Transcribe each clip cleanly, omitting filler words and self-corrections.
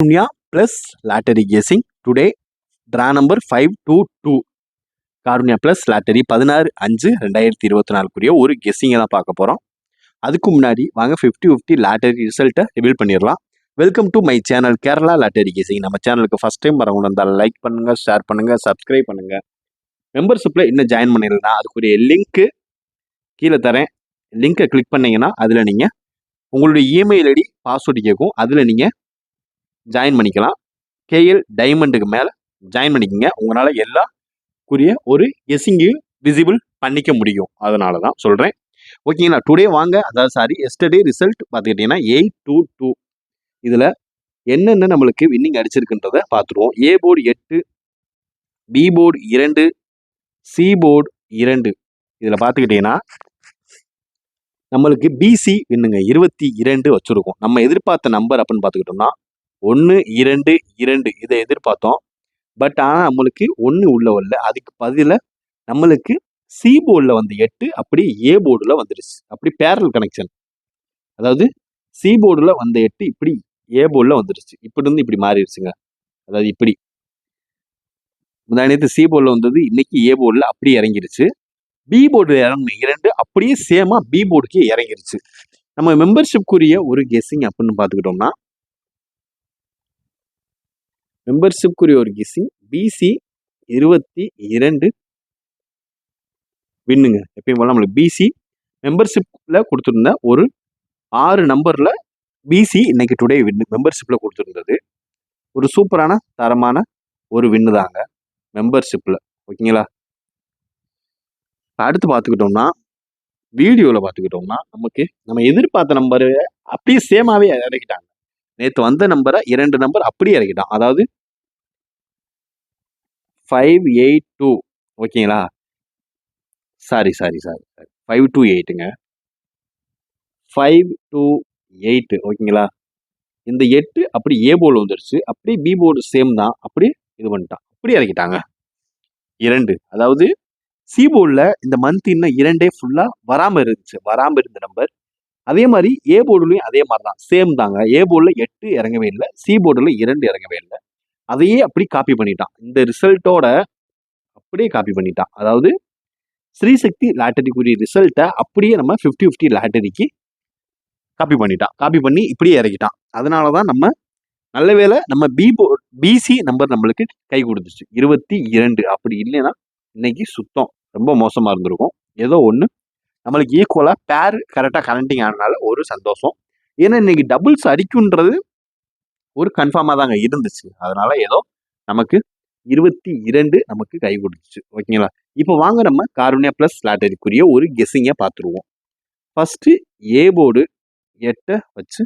Karunya plus lottery guessing today draw number 522 Karunya plus lottery 16/5/2024 ஒரு கெஸ்ஸிங்கை தான் பார்க்க போகிறோம். அதுக்கு முன்னாடி வாங்க 50-50 லாட்டரி ரிசல்ட்டை ரிவீல் பண்ணிடலாம். Welcome to my channel Kerala lottery guessing. நம்ம சேனலுக்கு ஃபஸ்ட் டைம் வரவங்க இருந்தால் லைக் பண்ணுங்கள், ஷேர் பண்ணுங்கள், சப்ஸ்கிரைப் பண்ணுங்கள். மெம்பர்ஷிப்பில் இன்னும் ஜாயின் பண்ணிடலன்னா அதுக்குரிய லிங்க்கு கீழே தரேன். லிங்க்கை கிளிக் பண்ணிங்கன்னா அதில் நீங்கள் உங்களுடைய இமெயில் ஐடி பாஸ்வேர்டு கேட்கும், அதில் நீங்கள் ஜாயின் பண்ணிக்கலாம். கேஎல் டைமண்டுக்கு மேலே ஜாயின் பண்ணிக்கோங்க. உங்களால் எல்லாக்குரிய ஒரு கெஸ்ஸிங்கு விசிபிள் பண்ணிக்க முடியும். அதனால தான் சொல்கிறேன். ஓகேங்களா? டுடே வாங்க, அதாவது எஸ்டர்டே ரிசல்ட் பார்த்துக்கிட்டிங்கன்னா 822. இதில் என்னென்ன நம்மளுக்கு வின்னிங் அடிச்சிருக்குன்றதை பார்த்துருவோம். A board 8, B board 2, C board 2. இதில் பார்த்துக்கிட்டிங்கன்னா நம்மளுக்கு பிசி வின்னுங்க 22 வச்சுருக்கோம். நம்ம எதிர்பார்த்த நம்பர் அப்படின்னு பார்த்துக்கிட்டோம்னா 1, 2, 2 இதை எதிர்பார்த்தோம். பட் ஆனால் நம்மளுக்கு 1 உள்ள வரல. அதுக்கு பதிலாக நம்மளுக்கு சி போர்டில் வந்து 8 அப்படி ஏ போர்டில் வந்துடுச்சு. அப்படி பேரல் கனெக்ஷன், அதாவது சி போர்டில் வந்த 8 இப்படி ஏ போர்டில் வந்துடுச்சு. இப்படி இருந்து இப்படி மாறிடுச்சுங்க. அதாவது இப்படி முந்தானத்து சி போர்டில் வந்தது இன்னைக்கு ஏ போர்டில் அப்படி இறங்கிருச்சு. பி போர்டு இறங்கின 2 அப்படியே சேமா பி போர்டுக்கு இறங்கிருச்சு. நம்ம மெம்பர்ஷிப்க்குரிய ஒரு கெஸ்ஸிங் அப்படின்னு பார்த்துக்கிட்டோம்னா மெம்பர்ஷிப்க்குரிய ஒரு கெஸ்ஸிங் பிசி 22 வின்னுங்க. எப்பயும் போல நம்மளுக்கு பிசி மெம்பர்ஷிப்பில் கொடுத்துருந்த ஒரு 6 நம்பரில் பிசி இன்னைக்கு டுடே வின்னு மெம்பர்ஷிப்பில் கொடுத்துருந்தது. ஒரு சூப்பரான தரமான ஒரு வின்னு தாங்க மெம்பர்ஷிப்பில். ஓகேங்களா? அடுத்து பார்த்துக்கிட்டோம்னா வீடியோவில் பார்த்துக்கிட்டோம்னா நம்ம எதிர்பார்த்த நம்பரு அப்படியே சேமாகவே இறக்கிட்டாங்க. நேற்று வந்த நம்பரை 2 நம்பர் அப்படியே இறக்கிட்டான். அதாவது 582. ஓகேங்களா? சாரி 528ங்க. 528. ஓகேங்களா? இந்த 8 அப்படி ஏ போர்டு வந்துருச்சு. அப்படியே பி போர்டு சேம் தான். அப்படியே இது பண்ணிட்டான். அப்படியே இறக்கிட்டாங்க 2. அதாவது சி போர்டில் இந்த மந்த் இன்னும் 2 ஃபுல்லாக வராமல் இருந்த நம்பர். அதே மாதிரி ஏ போர்டுலையும் அதே மாதிரி தான், சேம் தாங்க. ஏ போர்டில் 8 இறங்கவே இல்லை, சி போர்டில் 2 இறங்கவே இல்லை. அதையே அப்படி காப்பி பண்ணிட்டான். இந்த ரிசல்ட்டோட அப்படியே காப்பி பண்ணிட்டான். அதாவது ஸ்ரீசக்தி லாட்டரிக்குரிய ரிசல்ட்டை அப்படியே நம்ம 50-50 லாட்டரிக்கு காப்பி பண்ணிட்டான். காப்பி பண்ணி இப்படியே இறக்கிட்டான். அதனால தான் நம்ம நல்ல வேலை நம்ம பிசி நம்பர் நம்மளுக்கு கை கொடுத்துச்சு 22. அப்படி இல்லைன்னா இன்னைக்கு சுத்தம் ரொம்ப மோசமாக இருந்திருக்கும். ஏதோ ஒன்று நம்மளுக்கு ஈக்குவலாக பேர் கரெக்டாக கனெக்டிங் ஆனதுனால ஒரு சந்தோஷம். ஏன்னா இன்னைக்கு டபுள்ஸ் அடிக்குன்றது ஒரு கன்ஃபார்மாக தாங்க இருந்துச்சு. அதனால ஏதோ நமக்கு 22 நமக்கு கை கொடுத்துச்சு. ஓகேங்களா? இப்போ வாங்க நம்ம காருண்யா பிளஸ் லாட்டரிக்குரிய ஒரு கெஸ்ஸிங்கை பார்த்துருவோம். ஃபர்ஸ்ட் ஏ போர்டு 8 வச்சு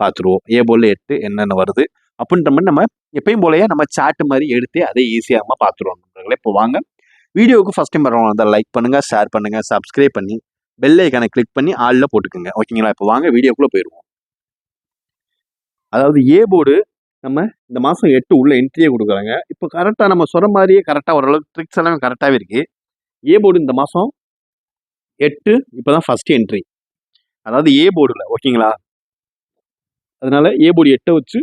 பார்த்துருவோம். ஏ போர்டில் 8 என்னென்ன வருது அப்படின்ற மாதிரி நம்ம எப்பயும் போலயே நம்ம சாட்டு மாதிரி எடுத்து அதை ஈஸியாக நம்ம பார்த்துருவோம். இப்போ வாங்க வீடியோவுக்கு ஃபர்ஸ்ட் டைம் வரவங்க இருந்தால் லைக் பண்ணுங்கள், ஷேர் பண்ணுங்கள், சப்ஸ்கிரைப் பண்ணி பெல் ஐக்கானை கிளிக் பண்ணி ஆளில் போட்டுக்கோங்க. ஓகேங்களா? இப்போ வாங்க வீடியோக்குள்ளே போயிடுவோம். அதாவது ஏ போர்டு நம்ம இந்த மாதம் 8 உள்ள என்ட்ரியே கொடுக்குறாங்க. இப்போ கரெக்டாக நம்ம சொல்கிற மாதிரியே கரெக்டாக ஓரளவுக்கு ட்ரிக்ஸ் எல்லாமே கரெக்டாகவே இருக்குது. ஏ போர்டு இந்த மாதம் 8 இப்போ தான் ஃபஸ்ட்டு என்ட்ரி, அதாவது ஏ போர்டில். ஓகேங்களா? அதனால ஏ போர்டு 8 வச்சு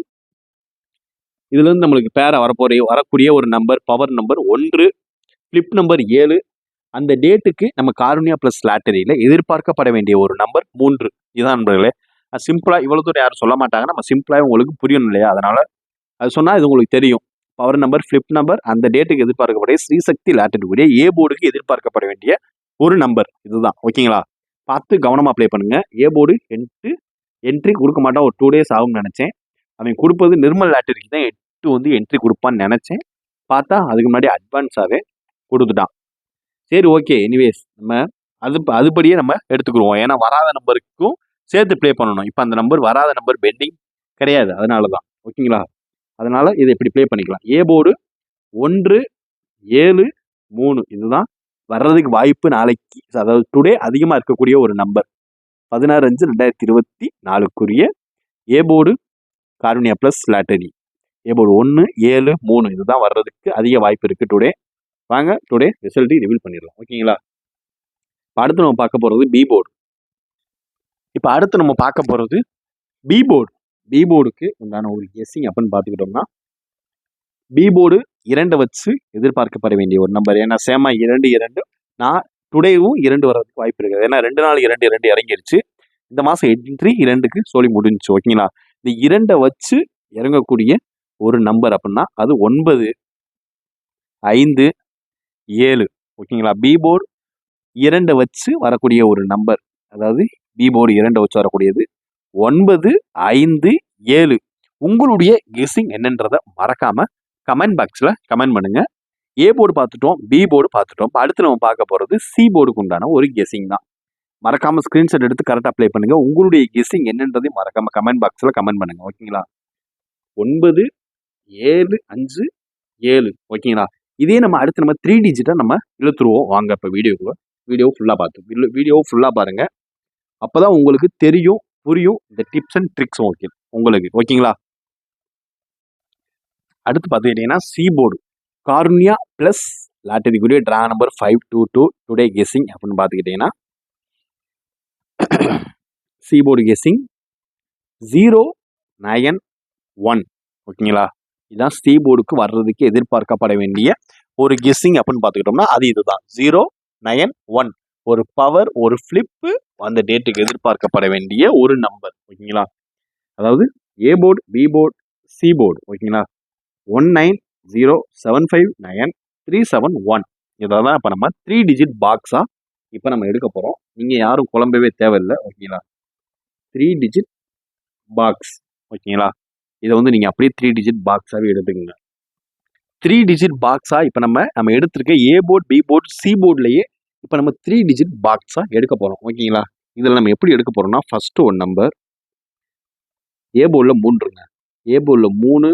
இதுலேருந்து நம்மளுக்கு பேரை வரக்கூடிய ஒரு number, power number 1, flip number 7. அந்த டேட்டுக்கு நம்ம காருண்யா ப்ளஸ் லாட்டரியில் எதிர்பார்க்கப்பட வேண்டிய ஒரு நம்பர் 3. இதுதான் நண்பர்களே. சிம்பிளாக இவ்வளோ தூரம் யாரும் சொல்ல மாட்டாங்க. நம்ம சிம்பிளாக உங்களுக்கு புரியணும் இல்லையா? அதனால் அது சொன்னால் இது உங்களுக்கு தெரியும். பவர் நம்பர், ஃப்ளிப் நம்பர், அந்த டேட்டுக்கு எதிர்பார்க்கப்படைய ஸ்ரீசக்தி லாட்டரிக்குரிய ஏ போர்டுக்கு எதிர்பார்க்கப்பட வேண்டிய ஒரு நம்பர் இதுதான். ஓகேங்களா? பார்த்து கவனமாக ப்ளே பண்ணுங்கள். ஏ போர்டு என்ட்ரி கொடுக்க மாட்டான். ஒரு 2 days ஆகும்னு நினச்சேன். அவன் கொடுப்பது நிர்மல் லாட்டரிக்கு தான் 8 வந்து என்ட்ரி கொடுப்பான்னு நினச்சேன். பார்த்தா அதுக்கு முன்னாடி அட்வான்ஸாகவே கொடுத்துட்டான். சரி, ஓகே. எனிவேஸ் நம்ம அதுபடியே நம்ம எடுத்துக்கிடுவோம். ஏன்னா வராத நம்பருக்கும் சேர்த்து ப்ளே பண்ணணும். இப்போ அந்த நம்பர் வராத நம்பர் பெண்டிங் கிடையாது. அதனால தான். ஓகேங்களா? அதனால இதை இப்படி ப்ளே பண்ணிக்கலாம். ஏ போர்டு 1, 7, 3 இதுதான் வர்றதுக்கு வாய்ப்பு நாளைக்கு, அதாவது டுடே அதிகமாக இருக்கக்கூடிய ஒரு நம்பர். 16/5/2024க்குரிய A board Karunya plus lottery A board 1, 7, 3 இதுதான் வர்றதுக்கு அதிக வாய்ப்பு இருக்குது டுடே. வாங்க டுடே ரிசல்ட்டு ரிவீல் பண்ணிடலாம். ஓகேங்களா? இப்போ அடுத்து நம்ம பார்க்க போகிறது பி போர்டு. இப்போ அடுத்து நம்ம பார்க்க போகிறது பி போர்டு. பி போர்டுக்கு உண்டான ஒரு கெஸ்ஸிங் அப்படின்னு பார்த்துக்கிட்டோம்னா பி போர்டு 2 வச்சு எதிர்பார்க்கப்பட வேண்டிய ஒரு நம்பர். ஏன்னா சேமா 2 நான் டுடேவும் 2 வர்றதுக்கு வாய்ப்பு இருக்குது. ஏன்னா 2 நாள் 2 இறங்கிருச்சு. இந்த மாதம் என்ட்ரி 2க்கு சொல்லி முடிஞ்சுச்சு. ஓகேங்களா? இந்த 2 வச்சு இறங்கக்கூடிய ஒரு நம்பர் அப்படின்னா அது 9, 5, 7. ஓகேங்களா? பி போர்டு 2 வச்சு வரக்கூடிய ஒரு நம்பர். அதாவது பி போர்டு 2 வச்சு வரக்கூடியது 9, 5, 7. உங்களுடைய கெஸ்ஸிங் என்னன்றதை மறக்காம கமெண்ட் பாக்ஸில் கமெண்ட் பண்ணுங்க. ஏ போர்டு பார்த்துட்டோம், பி போர்டு பார்த்துட்டோம். அடுத்து நம்ம பார்க்க போகிறது சி போர்டுக்கு உண்டான ஒரு கெஸ்ஸிங் தான். மறக்காம ஸ்க்ரீன்ஷாட் எடுத்து கரெக்டாக அப்ளை பண்ணுங்க. உங்களுடைய கெஸ்ஸிங் என்னன்றதையும் மறக்காம கமெண்ட் பாக்ஸில் கமெண்ட் பண்ணுங்க. ஓகேங்களா? 9, 7, 5, 7. ஓகேங்களா? இதே நம்ம அடுத்து நம்ம 3 டிஜிட்டை நம்ம இழுத்துருவோம். வாங்க இப்போ வீடியோ ஃபுல்லாக பாருங்க. அப்போதான் உங்களுக்கு தெரியும், புரியும் இந்த டிப்ஸ் அண்ட் ட்ரிக்ஸ் உங்களுக்கு. ஓகேங்களா? அடுத்து பார்த்துக்கிட்டீங்கன்னா சி போர்டு கார்னியா பிளஸ் லாட்டரிக்குரிய ட்ரா நம்பர் 522 டுடே கெஸ்ஸிங் அப்படின்னு பார்த்துக்கிட்டீங்கன்னா சி போர்டு கெஸ்ஸிங் 091. ஓகேங்களா? இதுதான் சி போர்டுக்கு வர்றதுக்கு எதிர்பார்க்கப்பட வேண்டிய ஒரு கெஸ்ஸிங் அப்படின்னு பார்த்துக்கிட்டோம்னா அது இதுதான் 091. ஒரு பவர், ஒரு ஃபிளிப்பு அந்த டேட்டுக்கு எதிர்பார்க்கப்பட வேண்டிய ஒரு நம்பர். ஓகேங்களா? அதாவது A board, B board, C board. ஓகேங்களா? 190759 இதை தான் இப்போ நம்ம 3 டிஜிட் பாக்ஸாக இப்போ நம்ம எடுக்க போகிறோம். நீங்கள் யாரும் குழம்பவே தேவையில்லை. ஓகேங்களா? 3 டிஜிட் பாக்ஸ். ஓகேங்களா? இதை வந்து நீங்கள் அப்படியே 3 டிஜிட் பாக்ஸாகவே எடுத்துக்கோங்க. 3 டிஜிட் பாக்ஸாக இப்போ நம்ம எடுத்திருக்க A board, B board, C போர்டுலேயே இப்போ நம்ம 3 டிஜிட் பாக்ஸாக எடுக்க போகிறோம். ஓகேங்களா? இதில் நம்ம எப்படி எடுக்க போகிறோம்னா ஃபஸ்ட்டு ஒரு நம்பர் ஏ போர்டில் 3ங்க. ஏ போர்டில் 3,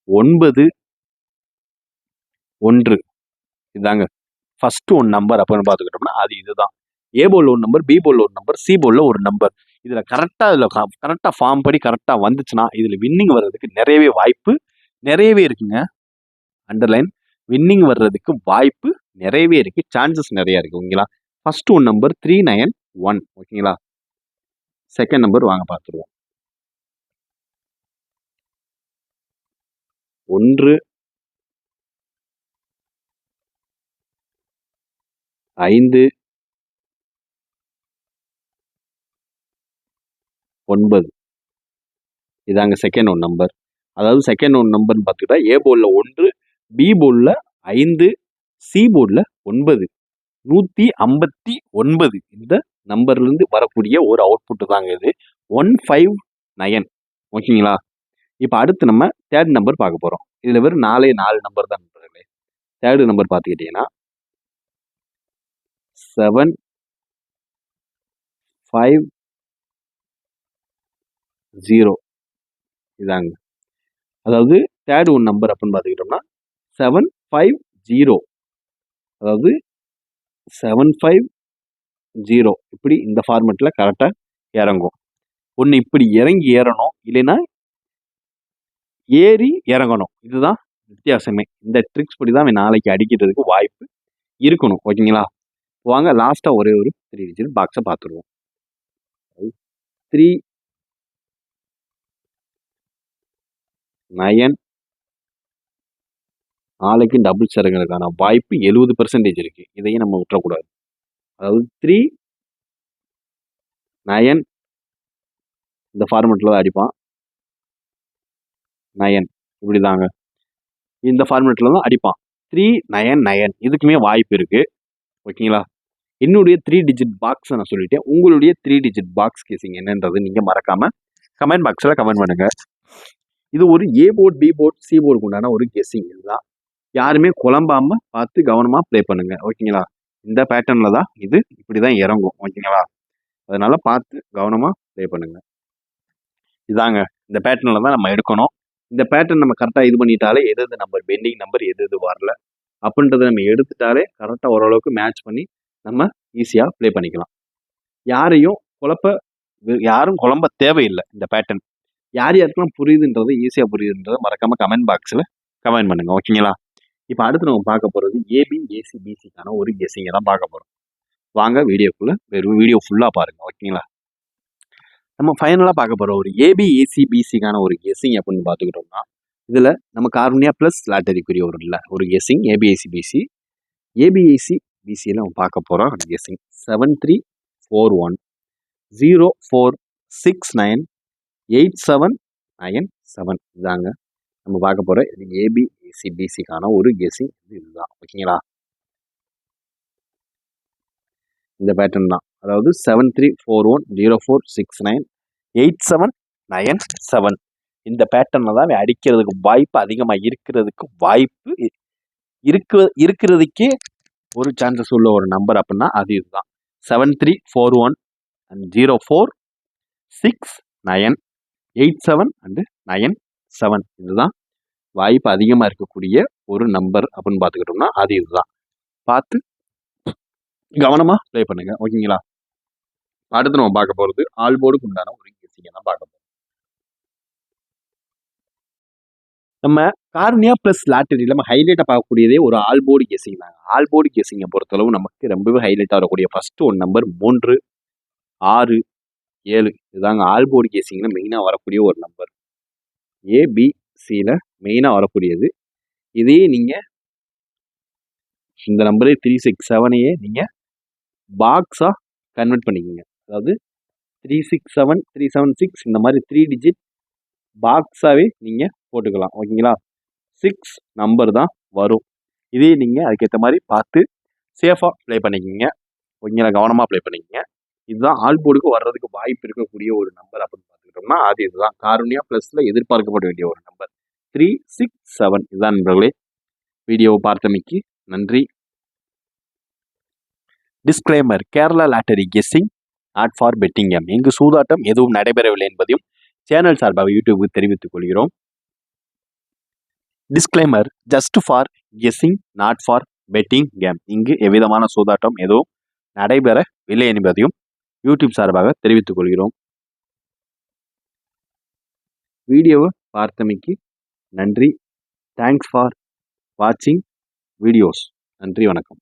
9, 1. இதாங்க ஃபஸ்ட்டு ஒன் நம்பர் அப்படின்னு பார்த்துக்கிட்டோம்னா அது இதுதான். ஏ போர்டில் ஒரு நம்பர், பி போர்டில் ஒரு நம்பர், சி போர்டில் ஒரு நம்பர். இதில் கரெக்டாக ஃபார்ம் படி கரெக்டாக வந்துச்சுன்னா இதில் வின்னிங் வர்றதுக்கு நிறையவே இருக்குங்க. அண்டர்லைன் வின்னிங் வர்றதுக்கு வாய்ப்பு நிறையவே இருக்குது. சான்சஸ் நிறையா இருக்குது. ஓகேங்களா? First one number 391. ஓகேங்களா? செகண்ட் நம்பர் வாங்க பார்த்துருவோம். 1, 5, 9. இதாங்க செகண்ட் ஒன் நம்பர். அதாவது செகண்ட் ஒன் நம்பர்னு பார்த்துக்கிட்டா ஏ போர்டில் 1, பி போர்டில் 5, சி போர்டில் 9. 159 இந்த நம்பர்லேருந்து வரக்கூடிய ஒரு அவுட்புட்டு தாங்க இது 159. ஓகேங்களா? இப்போ அடுத்து நம்ம தேர்ட் நம்பர் பார்க்க போகிறோம். இதில் வெறும் 4 நம்பர் தான். தேர்டு நம்பர் பார்த்துக்கிட்டிங்கன்னா 750. இதாங்க. அதாவது தேர்ட் ஒன் நம்பர் அப்படின்னு பார்த்துக்கிட்டோம்னா 750. அதாவது 750 இப்படி இந்த ஃபார்மெட்டில் கரெக்டாக இறங்கும். ஒன்று இப்படி இறங்கி ஏறணும், இல்லைன்னா ஏறி இறங்கணும். இதுதான் வித்தியாசமே. இந்த ட்ரிக்ஸ் படி தான் நாளைக்கு அடிக்கிறதுக்கு வாய்ப்பு இருக்கணும். ஓகேங்களா? வாங்க லாஸ்ட்டாக ஒரே ஒரு 3 டிஜிட் பாக்ஸை பார்த்துருவோம். 3, 9. நாளைக்கு டபுள்ஸ் இறங்குறதுக்கான வாய்ப்பு 70% இருக்குது. இதையும் நம்ம விட்டுறக்கூடாது. அதாவது 3, 9 இந்த ஃபார்மெட்டில் தான் அடிப்பான். 9 இப்படி தாங்க இந்த ஃபார்மெட்டில் தான் அடிப்பான். 399 இதுக்குமே வாய்ப்பு இருக்குது. ஓகேங்களா? என்னுடைய 3 டிஜிட் பாக்ஸை நான் சொல்லிட்டேன். உங்களுடைய 3 டிஜிட் பாக்ஸ் கேசிங் என்னன்றது நீங்கள் மறக்காமல் கமெண்ட் பாக்ஸில் கமெண்ட் பண்ணுங்கள். இது ஒரு A board, B board, C போர்டுக்கு உண்டான ஒரு கெஸ்ஸிங். இதுதான் யாருமே குழம்பாமல் பார்த்து கவனமாக ப்ளே பண்ணுங்கள். ஓகேங்களா? இந்த பேட்டர்னில் தான் இது இப்படி தான் இறங்கும். ஓகேங்களா? அதனால் பார்த்து கவனமாக ப்ளே பண்ணுங்கள். இதாங்க இந்த பேட்டர்னில் தான் நம்ம எடுக்கணும். இந்த பேட்டர்ன் நம்ம கரெக்டாக இது பண்ணிட்டாலே எது நம்பர் பெண்டிங் நம்பர் எது வரல அப்படின்றத நம்ம எடுத்துட்டாலே கரெக்டாக ஓரளவுக்கு மேட்ச் பண்ணி நம்ம ஈஸியாக ப்ளே பண்ணிக்கலாம். யாரும் குழம்ப தேவையில்லை. இந்த பேட்டர்ன் யாருக்கெல்லாம் புரியுதுன்றது ஈஸியாக புரியுதுன்றதை மறக்காமல் கமெண்ட் பாக்ஸில் கமெண்ட் பண்ணுங்கள். ஓகேங்களா? இப்போ அடுத்து நம்ம பார்க்க போகிறது ஏபி, ஏசி, பிசிக்கான ஒரு கெஸ்ஸிங்கை தான் பார்க்க போகிறோம். வாங்க வீடியோ ஃபுல்லாக பாருங்கள். ஓகேங்களா? நம்ம ஃபைனலாக பார்க்க போகிற ஒரு ஏபிஏசிபிசிக்கான ஒரு கெஸ்ஸிங் அப்படின்னு பார்த்துக்கிட்டோம்னா இதில் நம்ம கார்னியா ப்ளஸ் லாட்டரிக்குரிய ஒரு கெஸ்ஸிங் ஏபிஏசிபிசி ஏபிஏசிபிசியில் நம்ம பார்க்க போகிறோம் கெஸ்ஸிங் 734104698797 இதாங்க நம்ம பார்க்க போகிற ஏபிஏசிபிசிக்கான ஒரு கெஸ்ஸிங் இதுதான். ஓகேங்களா, இந்த பேட்டர்ன் தான். அதாவது 734104698797 இந்த பேட்டர்னில் தான் அடிக்கிறதுக்கு வாய்ப்பு அதிகமாக இருக்கிறதுக்கே ஒரு சான்சஸ் உள்ள ஒரு நம்பர் அப்படின்னா அது இதுதான். 734104698797 இதுதான் வாய்ப்பு அதிகமாக இருக்கக்கூடிய ஒரு நம்பர் அப்படின்னு பார்த்துக்கிட்டோம்னா அது இதுதான். பார்த்து கவனமாக ப்ளே பண்ணுங்க. ஓகேங்களா, அடுத்து நம்ம பார்க்க போகிறது ஆல்போர்டுக்கு உண்டான ஒரு கெஸ்ஸிங்கை தான் பார்க்க போகிறோம். நம்ம கார்னியா ப்ளஸ் லாட்டரியில் நம்ம ஹைலைட்டாக பார்க்கக்கூடியதே ஒரு ஆல்போர்டு கெஸ்ஸிங் தாங்க. ஆல்போர்டு கெஸ்ஸிங்கை பொறுத்தளவு நமக்கு ரொம்பவே ஹைலைட்டாக வரக்கூடிய ஃபஸ்ட்டு ஒரு நம்பர் 3, 6, 7 இதுதாங்க ஆல்போர்டு கெஸ்ஸிங்கில் மெயினாக வரக்கூடிய ஒரு நம்பர். ஏபிசியில் மெயினாக வரக்கூடியது இதே. நீங்கள் இந்த நம்பரே 367 நீங்கள் பாக்ஸாக கன்வெர்ட் பண்ணிக்கோங்க. அதாவது 367, 376 இந்த மாதிரி 3 டிஜிட் பாக்ஸாகவே நீங்கள் போட்டுக்கலாம். ஓகேங்களா, 6 நம்பர் தான் வரும். இதே நீங்கள் அதுக்கேற்ற மாதிரி பார்த்து சேஃபாக ப்ளே பண்ணிக்கோங்க. ஓகேங்களா, கவனமாக ப்ளே பண்ணிக்கோங்க. இதுதான் ஆல்போர்டுக்கு வர்றதுக்கு வாய்ப்பு இருக்கக்கூடிய ஒரு நம்பர் அப்படின்னு பார்த்துக்கிட்டோம்னா அது இதுதான். கார்னியா ப்ளஸில் எதிர்பார்க்கப்பட வேண்டிய ஒரு நம்பர் 367 இதுதான். நண்பர்களே, வீடியோவை பார்த்தமைக்கு நன்றி. Disclaimer: Kerala lottery guessing not for betting game. இங்கு சூதாட்டம் எதுவும் நடைபெறவில்லை என்பதையும் சேனல் சார்பாக யூடியூபுக்கு தெரிவித்துக் கொள்கிறோம். Disclaimer: just for guessing not for betting game. இங்கு எவ்விதமான சூதாட்டம் எதுவும் நடைபெறவில்லை என்பதையும் யூடியூப் சார்பாக தெரிவித்துக் கொள்கிறோம். வீடியோவை பார்த்தமைக்கு நன்றி. தேங்க்ஸ் ஃபார் வாட்சிங் வீடியோஸ். நன்றி, வணக்கம்.